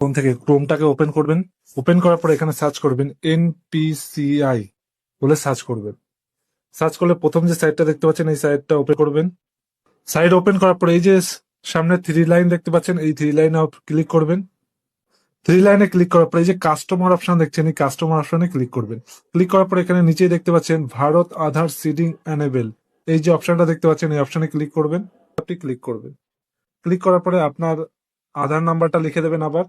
Phone থেকে ক্রোমটাকে open করবেন। Open করার পর এখানে সার্চ করবেন এনপিসিআই বলে সার্চ করবেন। সার্চ করলে প্রথম যে সাইটটা দেখতে পাচ্ছেন এই সাইটটা ওপেন করবেন। সাইট ওপেন করার পর এই যে সামনে 3 লাইন দেখতে পাচ্ছেন, এই 3 লাইনে ক্লিক করবেন। 3 লাইনে ক্লিক করার পর এই যে কাস্টমার অপশন দেখছেন, এই কাস্টমার অপশনে ক্লিক করবেন। ক্লিক করার পর এখানে নিচেই দেখতে পাচ্ছেন ভারত আধার সিডিং এনেবল, এই যে অপশনটা দেখতে পাচ্ছেন এই অপশনে ক্লিক করবেন। আপনি ক্লিক করবেন। ক্লিক করার পরে আপনার আধার নাম্বারটা লিখে দেবেন আবার।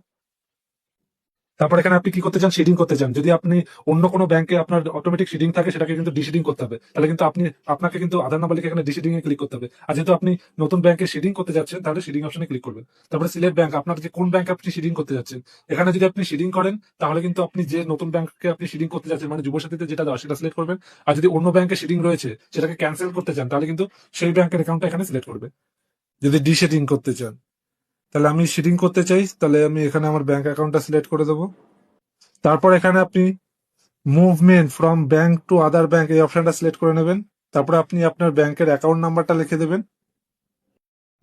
তারপর এখানে আপনি কি করতে চান, সিডিং করতে চান। যদি আপনি অন্য কোনো ব্যাংকে আপনার অটোমেটিক সিডিং থাকে সেটাকে কিন্তু ডিসিডিং করতে হবে, তাহলে কিন্তু আপনাকে কিন্তু আধার নাম্বার লিখে এখানে ডিসিডিং এ ক্লিক করতে হবে। আর যেহেতু আপনি নতুন ব্যাংকে সিডিং করতে যাচ্ছেন তাহলে সিডিং অপশনে ক্লিক করবেন। তারপরে সিলেক্ট ব্যাংক, আপনার যে কোন ব্যাংকে আপনি সিডিং করতে যাচ্ছেন। এখানে যদি আপনি সিডিং করেন তাহলে কিন্তু আপনি যে নতুন ব্যাংকে আপনি সিডিং করতে যাচ্ছেন মানে যুবসাথীতে যেটা দেওয়া সেটা সিলেক্ট করবেন। আর যদি অন্য ব্যাংকে সিডিং রয়েছে সেটাকে ক্যান্সেল করতে চান তাহলে কিন্তু সেই ব্যাংকের অ্যাকাউন্টটা এখানে সিলেক্ট করবে। যদি ডিসিডিং করতে চান, তাহলে আমি সিডিং করতে চাই, তাহলে আমি এখানে আমার ব্যাংক অ্যাকাউন্টটা সিলেক্ট করে দেবো। তারপর এখানে আপনি movement from bank to other bank এই অপশনটা সিলেক্ট করে নেবেন। তারপরে আপনি আপনার ব্যাংকের অ্যাকাউন্ট নাম্বারটা লিখে দেবেন।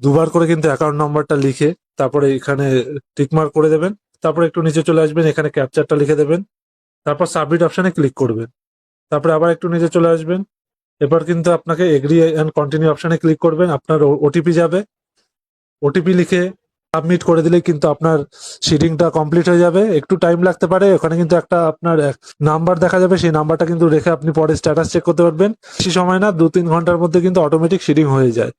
দুবার করে কিন্তু অ্যাকাউন্ট নাম্বারটা লিখে তারপরে এখানে টিকমার্ক করে দেবেন। তারপরে একটু নিচে চলে আসবেন, এখানে ক্যাপচারটা লিখে দেবেন। তারপর সাবমিট অপশনে ক্লিক করবেন। তারপরে আবার একটু নিচে চলে আসবেন। এবার কিন্তু আপনাকে এগ্রি অ্যান্ড কন্টিনিউ অপশনে ক্লিক করবেন। আপনার ওটিপি যাবে, ওটিপি লিখে সাবমিট করে দিলেই কিন্তু আপনার সিডিংটা কমপ্লিট হয়ে যাবে। একটু টাইম লাগতে পারে, ওখানে কিন্তু একটা আপনার নাম্বার দেখা যাবে, সেই নাম্বারটা কিন্তু রেখে আপনি পরে স্ট্যাটাস চেক করতে পারবেন। বেশি সময় না, 2-3 ঘন্টার মধ্যে কিন্তু অটোমেটিক সিডিং হয়ে যায়।